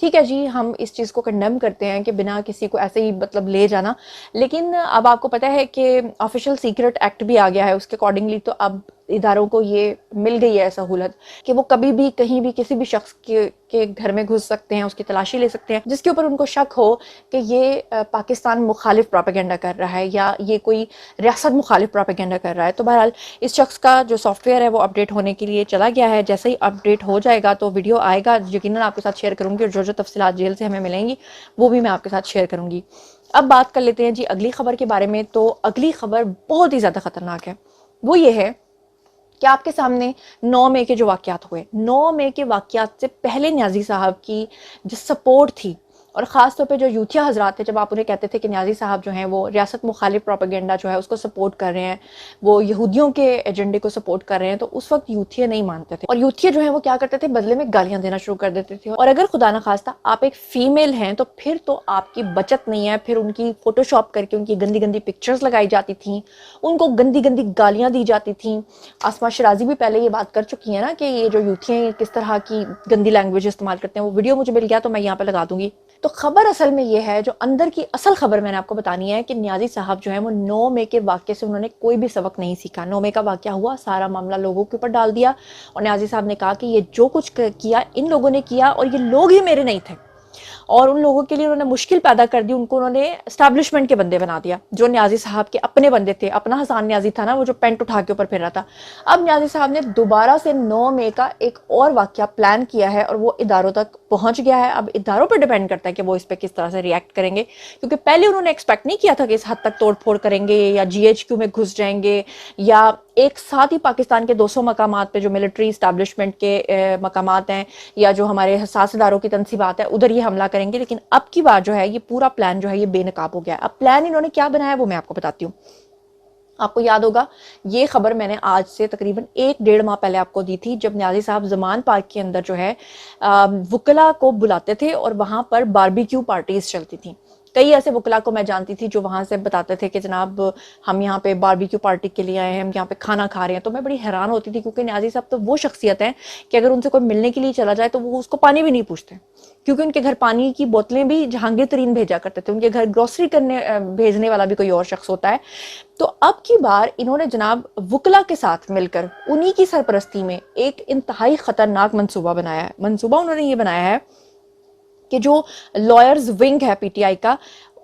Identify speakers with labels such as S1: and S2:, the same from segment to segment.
S1: ٹھیک ہے جی، ہم اس چیز کو کنڈیم کرتے ہیں کہ بنا کسی کو ایسے ہی مطلب لے جانا، لیکن اب آپ کو پتہ ہے کہ آفیشیل سیکرٹ ایکٹ بھی آ گیا ہے، اس کے اکارڈنگلی تو اب اداروں کو یہ مل گئی ہے سہولت کہ وہ کبھی بھی کہیں بھی کسی بھی شخص کے گھر میں گھس سکتے ہیں، اس کی تلاشی لے سکتے ہیں جس کے اوپر ان کو شک ہو کہ یہ پاکستان مخالف پروپیگنڈا کر رہا ہے یا یہ کوئی ریاست مخالف پروپیگنڈا کر رہا ہے۔ تو بہرحال اس شخص کا جو سافٹ ویئر ہے وہ اپڈیٹ ہونے کے لیے چلا گیا ہے، جیسے ہی اپڈیٹ ہو جائے گا تو ویڈیو آئے گا، یقیناً آپ کے ساتھ شیئر کروں گی، اور جو تفصیلات جیل سے ہمیں ملیں گی وہ بھی میں آپ کے ساتھ شیئر کروں گی۔ اب بات کر لیتے ہیں جی اگلی خبر کے بارے میں۔ تو اگلی خبر بہت ہی زیادہ خطرناک ہے، وہ یہ ہے کہ آپ کے سامنے 9 مئی کے جو واقعات ہوئے، 9 مئی کے واقعات سے پہلے نیازی صاحب کی جو سپورٹ تھی، اور خاص طور پہ جو یوتھیا حضرات تھے، جب آپ انہیں کہتے تھے کہ نیازی صاحب جو ہیں وہ ریاست مخالف پروپیگنڈا جو ہے اس کو سپورٹ کر رہے ہیں، وہ یہودیوں کے ایجنڈے کو سپورٹ کر رہے ہیں، تو اس وقت یوتھیا نہیں مانتے تھے، اور یوتھیا جو ہیں وہ کیا کرتے تھے، بدلے میں گالیاں دینا شروع کر دیتے تھے۔ اور اگر خدا نخواستہ آپ ایک فیمیل ہیں تو پھر تو آپ کی بچت نہیں ہے، پھر ان کی فوٹو شاپ کر کے ان کی گندی گندی پکچرز لگائی جاتی تھیں، ان کو گندی گندی گالیاں دی جاتی تھیں۔ آسما شرازی بھی پہلے یہ بات کر چکی ہے نا کہ یہ جو یوتھیا ہیں کس طرح کی گندی لینگویج استعمال کرتے ہیں، وہ ویڈیو مجھے مل گیا تو میں یہاں پہ لگا دوں گی۔ تو خبر اصل میں یہ ہے، جو اندر کی اصل خبر میں نے آپ کو بتانی ہے، کہ نیازی صاحب جو ہیں وہ 9 مئی کے واقعے سے انہوں نے کوئی بھی سبق نہیں سیکھا۔ 9 مئی کا واقعہ ہوا، سارا معاملہ لوگوں کے اوپر ڈال دیا، اور نیازی صاحب نے کہا کہ یہ جو کچھ کیا ان لوگوں نے کیا، اور یہ لوگ ہی میرے نہیں تھے، اور ان لوگوں کے لیے انہوں نے مشکل پیدا کر دی، ان کو انہوں نے اسٹیبلشمنٹ کے بندے بنا دیا، جو نیازی صاحب کے اپنے بندے تھے۔ اپنا حسان نیازی تھا نا، وہ جو پینٹ اٹھا کے اوپر پھر رہا تھا۔ اب نیازی صاحب نے دوبارہ سے 9 مئی کا ایک اور واقعہ پلان کیا ہے، اور وہ اداروں تک پہنچ گیا ہے۔ اب اداروں پر ڈیپینڈ کرتا ہے کہ وہ اس پہ کس طرح سے ریئیکٹ کریں گے، کیونکہ پہلے انہوں نے ایکسپیکٹ نہیں کیا تھا کہ اس حد تک توڑ پھوڑ کریں گے، یا جی ایچ کیو میں گھس جائیں گے، یا ایک ساتھ ہی پاکستان کے 200 مقامات پہ جو ملٹری اسٹیبلشمنٹ کے مقامات ہیں، یا جو ہمارے حساس اداروں کی تنصیبات ہیں، ادھر یہ حملہ کریں گے۔ لیکن اب کی بار جو ہے یہ پورا پلان جو ہے یہ بے نقاب ہو گیا ہے۔ اب پلان انہوں نے کیا بنایا وہ میں آپ کو بتاتی ہوں۔ آپ کو یاد ہوگا یہ خبر میں نے آج سے تقریباً 1-1.5 ماہ پہلے آپ کو دی تھی، جب نیازی صاحب زمان پارک کے اندر جو ہے وکلا کو بلاتے تھے، اور وہاں پر باربیکیو پارٹیز چلتی تھیں۔ کئی ایسے وکلا کو میں جانتی تھی جو وہاں سے بتاتے تھے کہ جناب ہم یہاں پہ باربیکیو پارٹی کے لیے آئے ہیں، ہم یہاں پہ کھانا کھا رہے ہیں۔ تو میں بڑی حیران ہوتی تھی، کیونکہ نیازی صاحب تو وہ شخصیت ہیں کہ اگر ان سے کوئی ملنے کے لیے چلا جائے تو وہ اس کو پانی بھی نہیں پوچھتے، کیونکہ ان کے گھر پانی کی بوتلیں بھی جہانگیر ترین بھیجا کرتے تھے، ان کے گھر گروسری بھیجنے والا بھی کوئی اور شخص ہوتا ہے۔ تو اب کی بار انہوں نے جناب وکلا کے ساتھ مل کر انہی کی سرپرستی میں ایک انتہائی خطرناک منصوبہ بنایا ہے۔ منصوبہ انہوں نے یہ بنایا ہے کہ جو لائرز ونگ ہے پی ٹی آئی کا،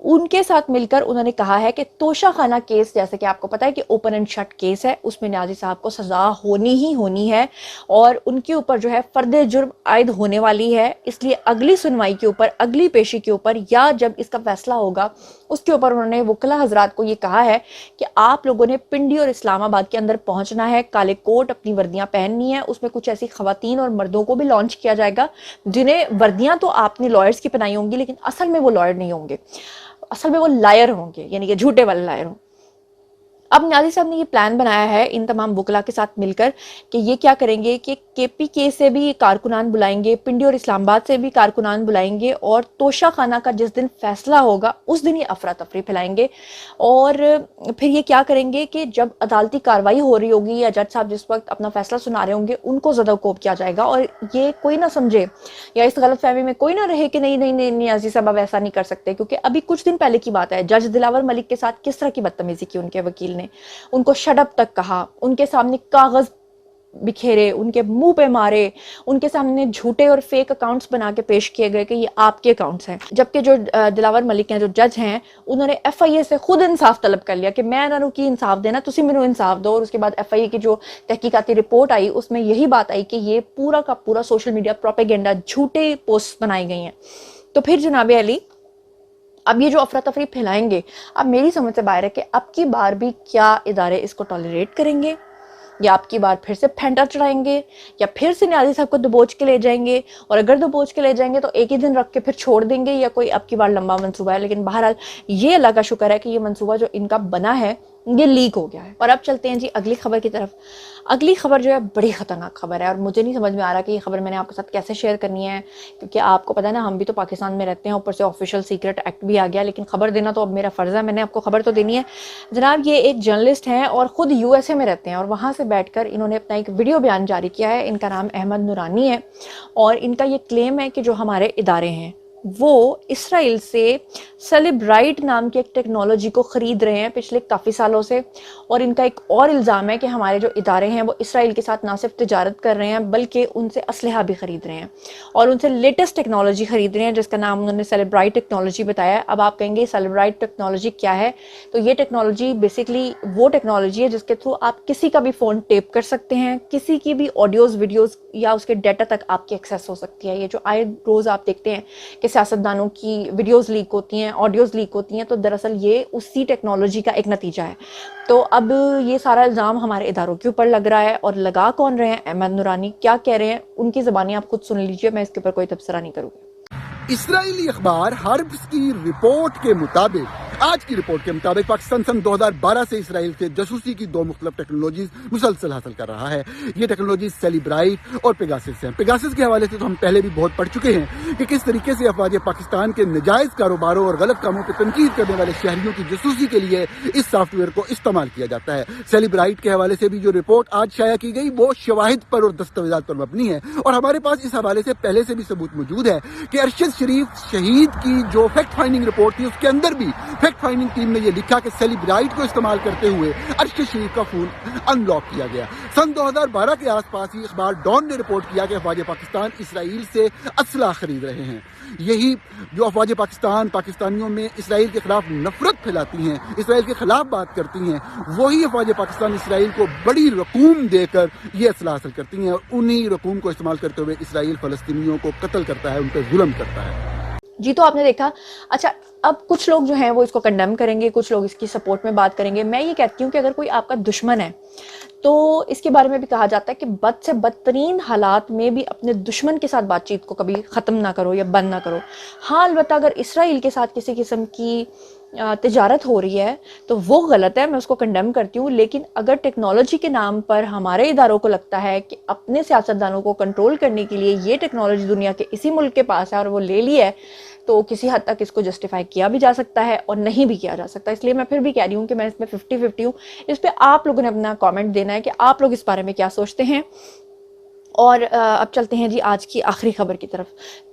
S1: ان کے ساتھ مل کر انہوں نے کہا ہے کہ توشہ خانہ کیس، جیسے کہ آپ کو پتا ہے کہ اوپن اینڈ شٹ کیس ہے، اس میں نیازی صاحب کو سزا ہونی ہی ہونی ہے، اور ان کے اوپر جو ہے فرد جرم عائد ہونے والی ہے۔ اس لیے اگلی سنوائی کے اوپر، اگلی پیشی کے اوپر، یا جب اس کا فیصلہ ہوگا اس کے اوپر انہوں نے وکلا حضرات کو یہ کہا ہے کہ آپ لوگوں نے پنڈی اور اسلام آباد کے اندر پہنچنا ہے، کالے کوٹ اپنی وردیاں پہننی ہے۔ اس میں کچھ ایسی خواتین اور مردوں کو بھی لانچ کیا جائے گا جنہیں وردیاں تو آپ نے لائرز کی پہنائی ہوں گی، لیکن اصل میں وہ لائر نہیں ہوں گے، اصل میں وہ لائر ہوں گے، یعنی کہ جھوٹے والے لائر ہوں۔ اب نیازی صاحب نے یہ پلان بنایا ہے ان تمام وکلا کے ساتھ مل کر کہ یہ کیا کریں گے کہ کے پی کے سے بھی کارکنان بلائیں گے، پنڈی اور اسلام آباد سے بھی کارکنان بلائیں گے، اور توشہ خانہ کا جس دن فیصلہ ہوگا اس دن یہ افراتفری پھیلائیں گے۔ اور پھر یہ کیا کریں گے کہ جب عدالتی کاروائی ہو رہی ہوگی، یا جج صاحب جس وقت اپنا فیصلہ سنا رہے ہوں گے، ان کو زدہ کوب کیا جائے گا، اور یہ کوئی نہ سمجھے یا اس غلط فہمی میں کوئی نہ رہے کہ نہیں نہیں نہیں نیازی صاحب اب ایسا نہیں کر سکتے، کیونکہ ابھی کچھ دن پہلے کی بات ہے جج دلاور ملک کے ساتھ کس طرح کی بدتمیزی کی ان کے وکیل نے، ان کو شٹ اپ تک کہا، ان کے سامنے کاغذ بکھیرے، ان کے منہ پہ مارے، ان کے سامنے جھوٹے اور فیک اکاؤنٹس بنا کے پیش کیے گئے کہ یہ آپ کے اکاؤنٹس ہیں، جبکہ جو دلاور ملک ہیں جو جج ہیں انہوں نے ایف آئی اے سے خود انصاف طلب کر لیا کہ میں انہوں کی انصاف دینا، تسی مینوں انصاف دو۔ اور اس کے بعد ایف آئی اے کی جو تحقیقاتی رپورٹ آئی اس میں یہی بات آئی کہ یہ پورا کا پورا سوشل میڈیا پروپیگنڈا، جھوٹے پوسٹ بنائی گئی ہیں۔ تو پھر جناب علی اب یہ جو افراتفری پھیلائیں گے، اب میری سمجھ سے باہر ہے کہ اب کی بار بھی کیا ادارے اس کو ٹالریٹ کریں گے، یا اب کی بار پھر سے پھینٹا چڑھائیں گے، یا پھر سے نیازی صاحب کو دبوچ کے لے جائیں گے، اور اگر دبوچ کے لے جائیں گے تو ایک ہی دن رکھ کے پھر چھوڑ دیں گے، یا کوئی اب کی بار لمبا منصوبہ ہے۔ لیکن بہرحال یہ اللہ کا شکر ہے کہ یہ منصوبہ جو ان کا بنا ہے یہ لیک ہو گیا ہے۔ اور اب چلتے ہیں جی اگلی خبر کی طرف۔ اگلی خبر جو ہے بڑی خطرناک خبر ہے، اور مجھے نہیں سمجھ میں آ رہا کہ یہ خبر میں نے آپ کے ساتھ کیسے شیئر کرنی ہے، کیونکہ آپ کو پتہ ہے نا ہم بھی تو پاکستان میں رہتے ہیں، اوپر سے آفیشیل سیکرٹ ایکٹ بھی آ گیا، لیکن خبر دینا تو اب میرا فرض ہے، میں نے آپ کو خبر تو دینی ہے۔ جناب یہ ایک جرنلسٹ ہیں اور خود یو ایس اے میں رہتے ہیں، اور وہاں سے بیٹھ کر انہوں نے اپنا ایک ویڈیو بیان جاری کیا ہے۔ ان کا نام احمد نورانی ہے، اور ان کا یہ کلیم ہے کہ جو ہمارے ادارے ہیں وہ اسرائیل سے سیلیبرائٹ نام کی ایک ٹیکنالوجی کو خرید رہے ہیں پچھلے کافی سالوں سے، اور ان کا ایک اور الزام ہے کہ ہمارے جو ادارے ہیں وہ اسرائیل کے ساتھ نہ صرف تجارت کر رہے ہیں بلکہ ان سے اسلحہ بھی خرید رہے ہیں، اور ان سے لیٹسٹ ٹیکنالوجی خرید رہے ہیں جس کا نام انہوں نے سیلیبرائٹ ٹیکنالوجی بتایا ہے۔ اب آپ کہیں گے سیلیبرائٹ ٹیکنالوجی کیا ہے؟ تو یہ ٹیکنالوجی بیسکلی وہ ٹیکنالوجی ہے جس کے تھرو آپ کسی کا بھی فون ٹیپ کر سکتے ہیں، کسی کی بھی آڈیوز ویڈیوز یا اس کے ڈیٹا تک آپ کی ایکسیس ہو سکتی ہے۔ یہ جو آئے روز آپ دیکھتے ہیں کہ سیاستدانوں کی ویڈیوز لیک ہوتی ہیں، آڈیوز لیک ہوتی ہیں، تو دراصل یہ اسی ٹیکنالوجی کا ایک نتیجہ ہے۔ تو اب یہ سارا الزام ہمارے اداروں کے اوپر لگ رہا ہے، اور لگا کون رہے ہیں؟ احمد نورانی کیا کہہ رہے ہیں ان کی زبانی آپ خود سن لیجئے، میں اس کے اوپر کوئی تبصرہ نہیں کروں گی۔
S2: اسرائیلی اخبار ہربس کی رپورٹ کے مطابق، آج کی رپورٹ کے مطابق، پاکستان سن 2012 سے اسرائیل سے جاسوسی کی 2 مختلف ٹیکنالوجیز مسلسل حاصل کر رہا ہے۔ یہ ٹیکنالوجیز سیلیبرائٹ اور پیگاسس ہیں۔ پیگاسس کے حوالے سے تو ہم پہلے بھی بہت پڑھ چکے ہیں کہ کس طریقے سے افواج پاکستان کے نجائز کاروباروں اور غلط کاموں پہ تنقید کرنے والے شہریوں کی جاسوسی کے لیے اس سافٹ ویئر کو استعمال کیا جاتا ہے۔ سیلیبرائٹ کے حوالے سے بھی جو رپورٹ آج شائع کی گئی وہ شواہد پر اور دستاویزات پر مبنی ہے، اور ہمارے پاس اس حوالے سے پہلے سے بھی ثبوت موجود ہے کہ ارشد شریف شہید کی جو فیکٹ فائنڈنگ رپورٹ تھی اس کے اندر بھی فیکٹ فائنڈنگ ٹیم نے یہ لکھا کہ سیلیبرائٹ کو استعمال کرتے ہوئے ارشد شریف کا فون ان لاک کیا گیا۔ سن 2012 کے آس پاس ہی اخبار ڈان نے رپورٹ کیا کہ افواج پاکستان اسرائیل سے اسلحہ خرید رہے ہیں۔ یہی جو افواج پاکستان پاکستانیوں میں اسرائیل کے خلاف نفرت پھیلاتی ہیں، اسرائیل کے خلاف بات کرتی ہیں، وہی افواج پاکستان اسرائیل کو بڑی رقوم دے کر یہ اسلحہ حاصل کرتی ہیں، اور انہی رقوم کو استعمال کرتے ہوئے اسرائیل فلسطینیوں کو قتل کرتا ہے، ان پہ ظلم کرتا ہے۔
S1: جی تو آپ نے دیکھا۔ اچھا اب کچھ لوگ جو ہیں وہ اس کو کنڈیم کریں گے، کچھ لوگ اس کی سپورٹ میں بات کریں گے۔ میں یہ کہتی ہوں کہ اگر کوئی آپ کا دشمن ہے تو اس کے بارے میں بھی کہا جاتا ہے کہ بد سے بدترین حالات میں بھی اپنے دشمن کے ساتھ بات چیت کو کبھی ختم نہ کرو یا بند نہ کرو۔ ہاں البتہ اگر اسرائیل کے ساتھ کسی قسم کی تجارت ہو رہی ہے تو وہ غلط ہے، میں اس کو کنڈیم کرتی ہوں، لیکن اگر ٹیکنالوجی کے نام پر ہمارے اداروں کو لگتا ہے کہ اپنے سیاستدانوں کو کنٹرول کرنے کے لیے یہ ٹیکنالوجی دنیا کے اسی ملک کے پاس ہے اور وہ لے لی ہے، تو کسی حد تک اس کو جسٹیفائی کیا بھی جا سکتا ہے اور نہیں بھی کیا جا سکتا۔ اس لیے میں پھر بھی کہہ رہی ہوں کہ میں اس میں 50-50 ہوں۔ اس پہ آپ لوگوں نے اپنا کامنٹ دینا ہے کہ آپ لوگ اس بارے میں کیا سوچتے ہیں۔ اور اب چلتے ہیں جی آج کی آخری خبر کی طرف۔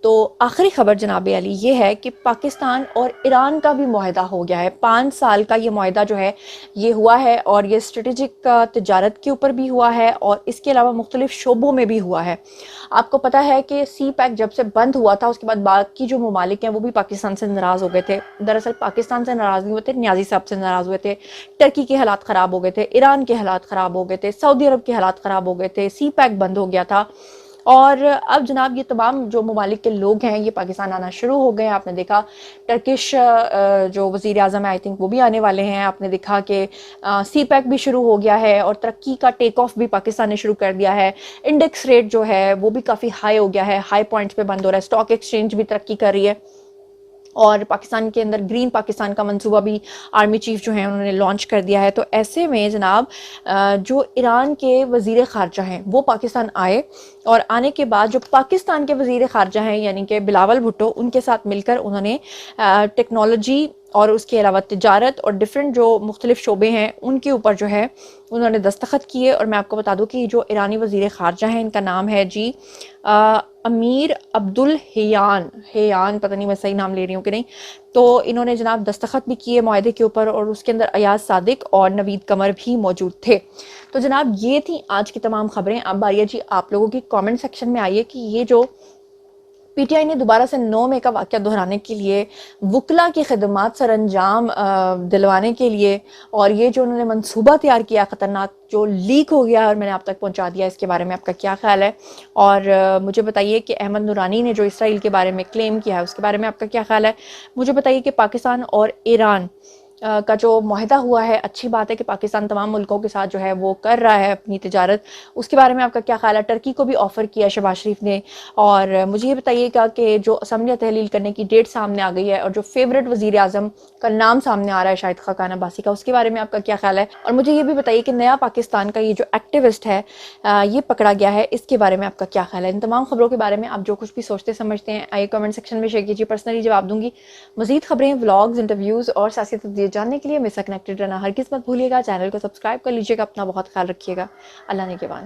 S1: تو آخری خبر جناب علی یہ ہے کہ پاکستان اور ایران کا بھی معاہدہ ہو گیا ہے۔ 5 سال کا یہ معاہدہ جو ہے یہ ہوا ہے، اور یہ اسٹریٹجک تجارت کے اوپر بھی ہوا ہے اور اس کے علاوہ مختلف شعبوں میں بھی ہوا ہے۔ آپ کو پتہ ہے کہ سی پیک جب سے بند ہوا تھا اس کے بعد باقی جو ممالک ہیں وہ بھی پاکستان سے ناراض ہو گئے تھے۔ دراصل پاکستان سے ناراض نہیں ہوئے تھے، نیازی صاحب سے ناراض ہوئے تھے۔ ٹرکی کے حالات خراب ہو گئے تھے، ایران کے حالات خراب ہو گئے تھے، سعودی عرب کے حالات خراب ہو گئے تھے، سی پیک بند ہو گیا تھا، اور اب جناب یہ تمام جو ممالک کے لوگ ہیں یہ پاکستان آنا شروع ہو گئے ہیں۔ آپ نے دیکھا ٹرکش جو وزیر اعظم ہے آئی تھنک وہ بھی آنے والے ہیں۔ آپ نے دیکھا کہ سی پیک بھی شروع ہو گیا ہے اور ترقی کا ٹیک آف بھی پاکستان نے شروع کر دیا ہے۔ انڈیکس ریٹ جو ہے وہ بھی کافی ہائی ہو گیا ہے، ہائی پوائنٹس پہ بند ہو رہا ہے، اسٹاک ایکسچینج بھی ترقی کر رہی ہے، اور پاکستان کے اندر گرین پاکستان کا منصوبہ بھی آرمی چیف جو ہیں انہوں نے لانچ کر دیا ہے۔ تو ایسے میں جناب جو ایران کے وزیر خارجہ ہیں وہ پاکستان آئے، اور آنے کے بعد جو پاکستان کے وزیر خارجہ ہیں یعنی کہ بلاول بھٹو، ان کے ساتھ مل کر انہوں نے ٹیکنالوجی اور اس کے علاوہ تجارت اور ڈیفرنٹ جو مختلف شعبے ہیں ان کے اوپر جو ہے انہوں نے دستخط کیے۔ اور میں آپ کو بتا دوں کہ جو ایرانی وزیر خارجہ ہیں ان کا نام ہے جی امیر عبدالحیان، پتہ نہیں میں صحیح نام لے رہی ہوں کہ نہیں۔ تو انہوں نے جناب دستخط بھی کیے معاہدے کے اوپر، اور اس کے اندر ایاز صادق اور نوید قمر بھی موجود تھے۔ تو جناب یہ تھی آج کی تمام خبریں۔ اب باری ہے جی آپ لوگوں کی کامنٹ سیکشن میں آئیے کہ یہ جو پی ٹی آئی نے دوبارہ سے 9 مئی کا واقعہ دہرانے کے لیے، وکلا کی خدمات سر انجام دلوانے کے لیے، اور یہ جو انہوں نے منصوبہ تیار کیا خطرناک جو لیک ہو گیا اور میں نے آپ تک پہنچا دیا، اس کے بارے میں آپ کا کیا خیال ہے؟ اور مجھے بتائیے کہ احمد نورانی نے جو اسرائیل کے بارے میں کلیم کیا ہے اس کے بارے میں آپ کا کیا خیال ہے؟ مجھے بتائیے کہ پاکستان اور ایران کا جو معاہدہ ہوا ہے، اچھی بات ہے کہ پاکستان تمام ملکوں کے ساتھ جو ہے وہ کر رہا ہے اپنی تجارت، اس کے بارے میں آپ کا کیا خیال ہے؟ ٹرکی کو بھی آفر کیا شہباز شریف نے، اور مجھے یہ بتائیے گا کہ جو اسمبلیاں تحلیل کرنے کی ڈیٹ سامنے آ گئی ہے اور جو فیورٹ وزیر اعظم کا نام سامنے آ رہا ہے شاہد خاقان عباسی کا، اس کے بارے میں آپ کا کیا خیال ہے؟ اور مجھے یہ بھی بتائیے کہ نیا پاکستان کا یہ جو ایکٹیوسٹ ہے یہ پکڑا گیا ہے، اس کے بارے میں آپ کا کیا خیال ہے؟ ان تمام خبروں کے بارے میں آپ جو کچھ بھی سوچتے سمجھتے ہیں آئیے کمنٹ سیکشن میں شیئر کیجیے، پرسنلی جواب دوں گی۔ مزید خبریں، ولاگز، انٹرویوز اور سیاسی تجزیے جاننے کے لیے میرے ساتھ کنیکٹڈ رہنا ہرگز مت بھولیے گا۔ چینل کو سبسکرائب کر لیجیے گا، اپنا بہت خیال رکھیے گا۔ اللہ نے کے بان۔